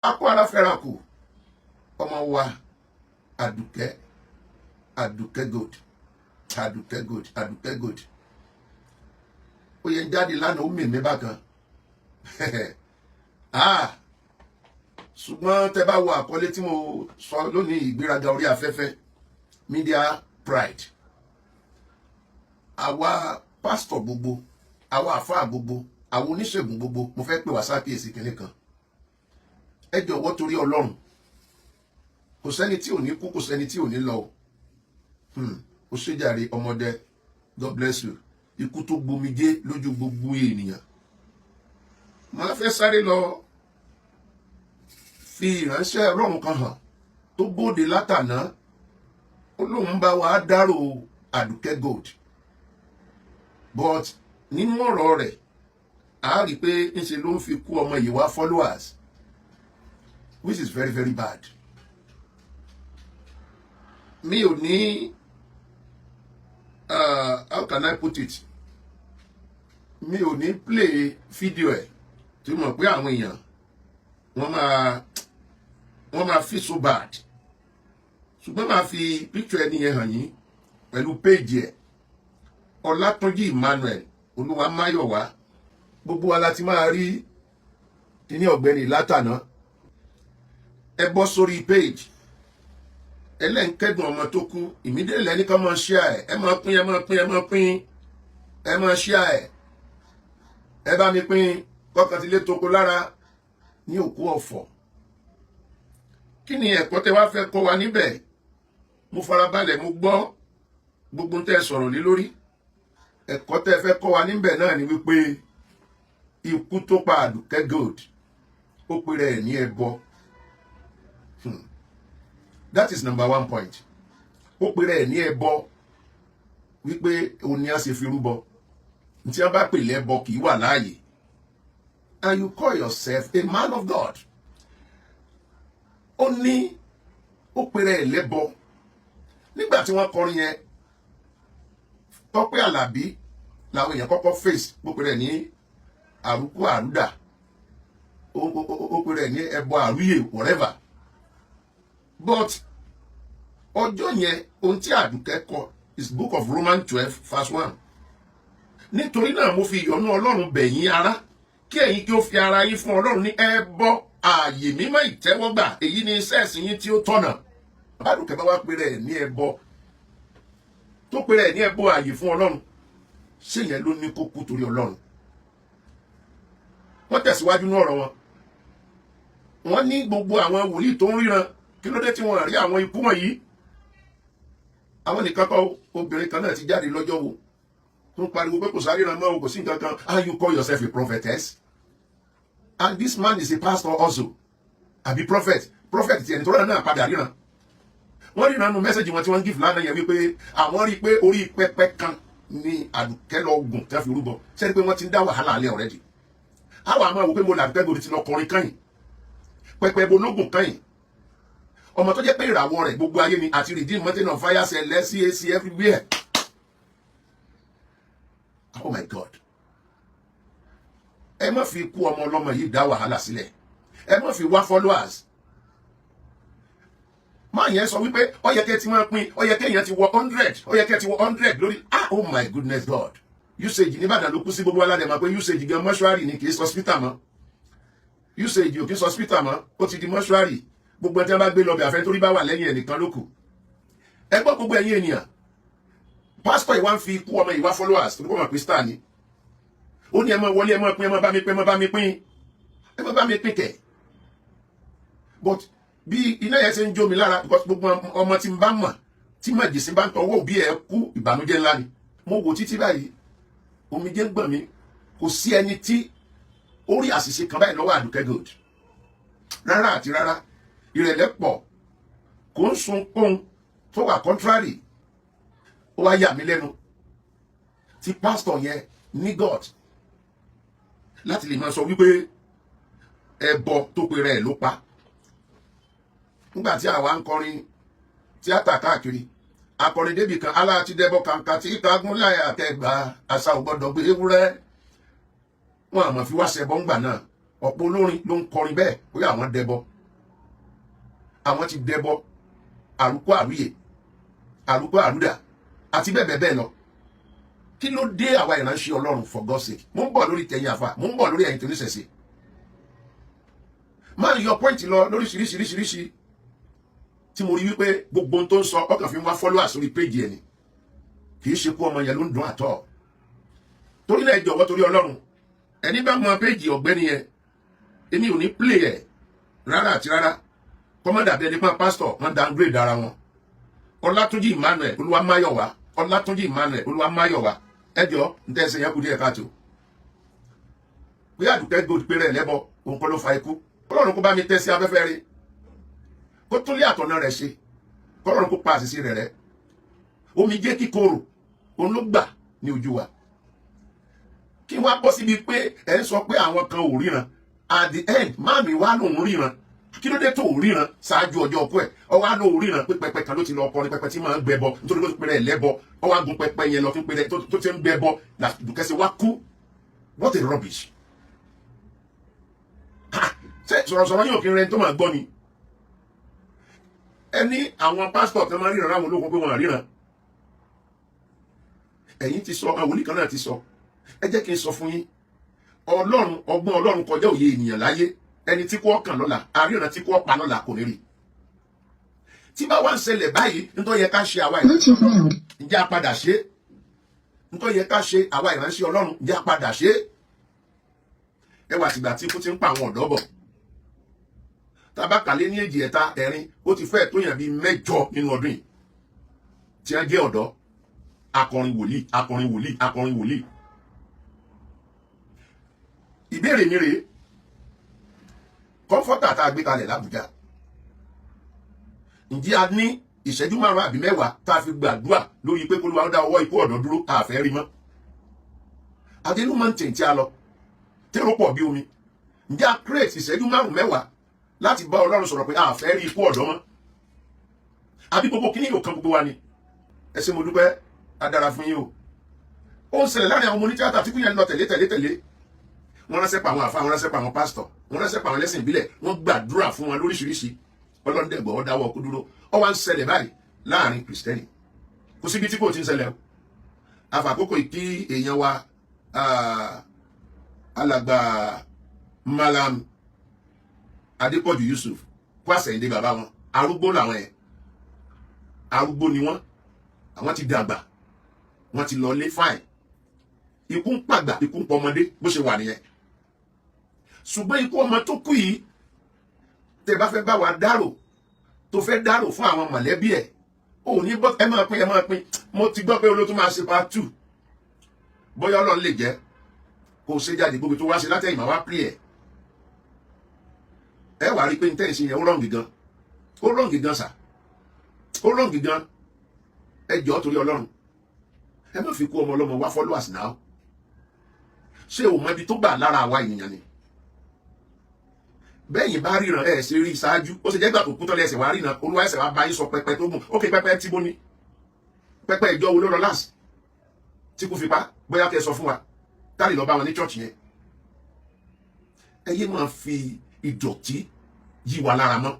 akọ ara fẹ́ràn kù ọmọ wa Àdùkẹ́ Gold ó yẹ jáde lánàá ó mìíní bákan ṣùgbọ́n tẹ́ bá wo àkọlé tí mo sọ lónìí, ìgbéraga orí afẹ́fẹ́, media pride. Àwa pásítọ̀ gbogbo, àwa àfáà gbogbo, àwọn oníṣègùn gbogbo, mo fẹ́ pè wá sákìyèsí kinní kan. Ẹ jọ̀wọ́ torí Ọlọ́run, kò sẹ́ni tí ò ní kú, kò sẹ́ni tí ò ní lọ. Ó ṣèjàre ọmọdé, God bless you. Ikú tó gbomijé lójú gbogbo ènìyàn. Màá fẹ́ sáré lọ fi ìránṣẹ́ Ọlọ́run kan hàn tó bóde látàná, ó lóun bá wa dárò Àdùkẹ́ Gold, but nínú ọ̀rọ̀ rẹ̀ a rí pé ńṣe ló ń fi kú ọmọ yìí wá followers, which is very very bad. Mi ò ní how can I put it, mi ò ní play fídíò ẹ̀ tí mo mọ̀ pé àwọn èèyàn wọ́n máa feel so bad, ṣùgbọ́n máa fi picture ẹni yẹn hàn yín pẹ̀lú page ẹ̀, Ọlátúnjí Emmanuel Olúwamáyọ̀wá. Gbogbo wa láti máa rí kíní ọ̀gbẹ́ni látàná. Ẹ bọ́ sórí page, ẹlẹ́nkẹ́dùn ọmọ tó kú, immediately ẹni kan máa share ẹ̀, ẹ máa share ẹ̀, ẹ bá mi pín kọ́kàntílé toko lára ní òkú ọ̀fọ̀. Kí ni ẹ̀kọ́ tẹ́ wá fẹ́ kọ́ wa níbẹ̀? Mo farabalẹ̀, mo gbọ́ gbogbo tẹ́ sọ̀rọ̀ lé lórí. Ẹ̀kọ́ tẹ́ fẹ́ kọ́ wa níbẹ̀ náà ni wípé ikú tó pa Àdùkẹ́ Gold ó pe rẹ̀ ní ẹbọ. That is number one point. Ó pe rẹ̀ ní ẹbọ wípé òun ni a ṣe fi rúbọ. Tí a bá pè lẹ́bọ kì í wà láàyè. And you call yourself a man of God. Ó ní ó pe rẹ̀ lẹ́bọ. Nígbà tí wọ́n kọrin yẹn, Tọ́pẹ́ Àlàbí làwọn èèyàn kọ́kọ́ face, ó pe rẹ̀ ní àrùkù àrúdà, ó pe rẹ̀ ní ẹbọ àrúyè, whatever. But ọjọ́ yẹn ohun tí Àdùkẹ́ kọ is book of Romans 12:1. Nítorí náà mo fi ìyọ́nú Ọlọ́run bẹ̀ yín ará, kí ẹ̀yin kí ó fi ara yín fún Ọlọ́run ní ẹbọ ààyè mímọ́ ìtẹ́wọ́gbà, èyí ni iṣẹ́ ẹ̀sìn yín tí ó tọ̀nà. Àdùkẹ́ bá wá pe rẹ̀ ní ẹbọ, tó pe rẹ̀ ní ẹbọ ààyè fún Ọlọ́run, ṣé yẹn ló ní kó kú torí Ọlọ́run? Wọ́n tẹ̀síwájú ní ọ̀rọ̀ wọn. Wọ́n ní gbogbo àwọn wòlíì tó ń ríran, kí ló dé tí wọ́n rí àwọn ikú wọ̀nyí? Àwọn nìkan kọ́, obìnrin kan náà ti jáde lọ́jọ́ wo tó ń pariwo pé kò sáré ran mọ́, kò sí nǹkan kan. And you call yourself a prophetess? And this man is a pastor also. Àbí prophet ti ẹni tó rán náà padà ríran. Wọ́n ríran nu mẹ́sẹ̀jì wọn tí wọ́n ń give lánàá yẹn wípé àwọn rí pé orí pẹpẹ kan ní Àdùkẹ́ lọ gùn tẹ́ fi rúbọ. Ṣé ni pé wọ́n ti ń dá wàhálà alẹ́ already? Àwọn àmọ́ wò pé mo Àdùkẹ́ Gold ti lọ kọrin kányìn, pẹpẹ bonógùn kányìn. Ọmọ tó jẹ́ pé ìràwọ̀ rẹ̀ gbogbo ayé ni, àti Redeemed Mountain of Fire, Sẹ̀lẹ̀, CAC, everywhere. Oh my God. Ẹ má fi ikú ọmọ ọlọ́mọ yìí dá wàhálà sílẹ̀. Ẹ má fi wá followers. Máa yẹn sọ wípé ó yẹ kẹ́ ti máa pín, ó yẹ kẹ́yàn ti wọ 100, ó yẹ kẹ́ ti wọ 100 lórí. Oh my goodness God. Usage ní Ìbàdàn ló kú sí gbogbo aládẹ máa pé usage gan mọ́ṣúárì ni, kì í sọ hospital mọ́. Usage ò kì í sọ hospital mọ́, ó ti di mọ́ṣúárì. Gbogbo ẹni tí wọ́n bá gbé lọ bẹ̀ àfẹ́ torí bá wà lẹ́yìn ẹnìkan ló kù. Ẹ gbọ́ gbogbo ẹ̀yin ènìyàn. Pásítọ̀ ìwà ń fi ikú ọmọ ìwà followers tó kọ́ mọ̀ pé star ni. Ó ní ẹ máa wọlé, ẹ máa pín, ẹ máa bá mi pín, ẹ máa bá mi pín. Ẹ máa bá mi pín kẹ̀. But bí iná yẹn ṣe ń jó mi lára, because gbogbo ọmọ tí n bá mọ̀, tí màjèsí bá ń tọwọ́ òbí ẹ̀ kú, ìbànújẹ́ ńlá ni. Mo wò títí báyìí, omijé ń gbọ̀n mi. Kò sí ẹni tí ó rí àṣìṣe kan báyìí lọ́wọ́ Àdùkẹ́ Gold. Rárá àti rárá. Ìrẹ̀lẹ̀ pọ̀, kò ń sun ohun tó wà contrary. Ó wá yà mí lẹ́nu tí pásítọ̀ yẹn ní God láti lè máa sọ wípé ẹbọ tó pe rẹ̀ ló pa. Nígbà tí àwa ń kọrin tíátà káàkiri, akọrin débì kan, aláàtí dẹbọ kàǹkà tí ìtagún láyà àtẹgbà àṣà ò gbọdọ̀ gbé ewúrẹ́. Wọn àmọ́ fi wá ṣẹbọ ńgbà náà. Ọ̀pọ̀ olórin ló ń kọrin bẹ́ẹ̀, ó yà wọ́n dẹbọ. àwọn ti dẹbọ àrùkọ àrùyè àrùkọ àrùdà àti bẹ́ẹ̀ bẹ́ẹ̀ lọ. Kí ló dé àwa ìránṣẹ́ Ọlọ́run for God's sake? Mo ń bọ̀ lórí tẹ̀yìn àfà, mo ń bọ̀ lórí ẹ̀yin tó níṣẹ̀ṣe. Máa ń yọ pọ́ìntì lọ lóríṣiríṣiríṣiríṣi tí mo rí wípé gbogbo ohun tó ń sọ ọkàn fi ń wá followers sórí péjì ẹni. Kì í ṣe kó ọmọ yẹn ló ń dùn àtọ̀. Torí náà ẹ jọ̀wọ́ torí Ọlọ́run. Ẹni bá mọ péjì ọ̀gbẹ́ni yẹn, èmi ò ní play ẹ̀ rárá àti rárá. Kọ́mọ́dà bíi ẹni pa pásítọ̀ wọ́n downgrade ara wọn. Ọlátúnjí Emmanuel Olúwamáyọ̀wá Ọlátúnjí Emmanuel Olúwamáyọ̀wá ẹjọ́ ntẹ́ ẹsẹ̀ yẹn kú díẹ̀ káàtó. Pé Àdùkẹ́ Gold pé rẹ̀ lẹ́bọ òun kọ́ ló fa ikú. Ọlọ́run kó bá mi tẹ́ sí afẹ́fẹ́ rí. Kó tún lé àtọ̀nà rẹ̀ ṣe. Kọ́lọ́run kó pa àṣìṣe rẹ̀ rẹ́. Omi jẹ́ kíkorò òun ló gbà ní ojú wa. Kí wá bọ́ síbi pé ẹ̀ ń sọ pé àwọn kan ò ríran. At the end máàmì wá lòun ríran. Kí ló dé tó ríran ṣáájú ọjọ́ ọkọ ẹ̀? Ọwọ́ á lò ríran pé pẹpẹ kan ló ti lọ kọrin pẹpẹ tí máa ń gbẹbọ nítorí pé ó ti pèrè ẹ̀ lẹ́bọ. Ọwọ́ á gun pẹpẹ yẹn lọ fún pèrè tó ti ń gbẹbọ Àdùkẹ́ ṣe wá kú. What a rubbish. Ṣé sọ̀rọ̀sọ̀rọ̀ yóò kí n rẹ tó máa gbọ́ ni? Ẹni àwọn pásítọ̀ tó máa ríran láwọn ológun pé wọ́n ríran. Ẹ̀yin ti sọ, àwọn wòlíì kan náà ti sọ. Ẹ jẹ́ kí n sọ fún yín. Ọlọ́run ọgbọ́n Ọlọ́run kọjá òye ènìyàn láyé. Ẹni tí kò kàn lọ́la, àríran tí kò pa lọ́la kò ní rí. Tí bá wá ń ṣẹlẹ̀ báyìí, nítorí yẹ ká ṣe àwa ìránṣẹ́ ǹjẹ́ a padà ṣe? Nítorí yẹ ká ṣe àwa ìránṣẹ́ Ọlọ́run ǹjẹ́ a padà ṣe? Ẹ wà tìgbà tí ikú ti ń pa àwọn ọ̀dọ́ bọ̀. Tabakàlé ní èjì ẹ̀ta ẹ̀rin, ó ti fẹ́ tó yàn bíi 8 nínú ọdún yìí. Tí wọ́n jẹ́ ọ̀dọ́, akọrin wòlíì, akọrin wòlíì, akọrin wòlíì. Ìbéèrè mi rèé. Kọ́ńfọ́tà tá a gbé kalẹ̀ l'Àbújá. Ǹjẹ́ a ní ìṣẹ́jú 5 àbí 10 tá a fi gbàdúrà lórí pé kó ló wá dá ọwọ́ ikú ọ̀dọ́ dúró tá a fẹ́ rí mọ́? Adénú máa ń tẹ̀ tí a lọ. Tẹ́rọ pọ̀ bí omi. Ǹjẹ́ a create ìṣẹ́jú 5-10 láti bá Ọlọ́run sọ̀rọ̀ pé a fẹ́ rí ikú ọ̀dọ́ mọ́? Àbí gbogbo kíní yóò kan gbogbo wa ni? Ẹ ṣé mo dúpẹ́, a dára fún yín o. Ó ń ṣẹlẹ̀ láàrin àwọn ọmọ onítíátà tí kú yẹn lọ tẹ̀lé. Wọ́n ránṣẹ́ pa àwọn àfáà, wọ́n ránṣẹ́ pa àwọn pásítọ̀, wọ́n ránṣẹ́ pa àwọn ẹlẹ́sìn ìbílẹ̀, wọ́n gbàdúrà fún wọn lóríṣiríṣi. Ọlọ́run dẹ̀ gbọ́ ó dáwọ́ ọkú dúró. Ó wá ń ṣẹlẹ̀ báyìí láàrin Kristẹni. Kò síbi tí kò ti ń ṣẹlẹ̀ o. Àfàkókò ìkí èèyàn wa alàgbà Malam Adépọ̀jù Yusuf kó àṣẹ̀yìndé bàbá wọn. Arúgbó làwọn ẹ̀. Arúgbó ni wọ́n. Àwọn ti dàgbà. Wọ́n ti lọ lé fáìn. Ikú ń pàgbà, ikú ń pọmọdé bó ṣe wà nìyẹn. Ṣùgbọ́n ikú ọmọ tó kú yìí, tẹ́ bá fẹ́ bá wa dárò, tó fẹ́ dárò fún àwọn mọ̀lẹ́bí ẹ̀, ò ní bọ́ ẹ máa pín. Mo ti gbọ́ pé olóòtú máa ṣe part 2. Bóyá Ọlọ́run lè jẹ́ kó ṣe jáde gbogbo tó wá ṣe látẹ̀yìn máa wá pè ẹ̀. Ẹ wà rí pé nítorí ṣe yẹn ó rọ̀ǹgì gan. Ó rọ̀ǹgì gan sà. Ó rọ̀ǹgì gan. Ẹ jọ̀ọ́ torí Ọlọ́run. Ẹ má fi kú ọmọ ọlọ́mọ wá followers now. Ṣé o mọ ibi tó gbà lára àwa ènìyàn ni? Bẹ́yìn bá ríran ẹ̀ ṣe rí ṣáájú. Ó ṣe jẹ́ gbà tó kú tọ́lẹ̀ ẹsẹ̀ wá ríran. Olúwa ẹsẹ̀ wá bá yín sọ pẹpẹ tó gùn. Ó kè pẹpẹ tí bó ní. Pẹpẹ ìjọ wo ló lọ láàsì? Tí kú fi pa, bóyá kẹ́ sọ fún wa. Táàlì lọ bá wọn ní church yẹn. Ẹ yé máa fi ìdọ̀tí yí wa lára mọ́.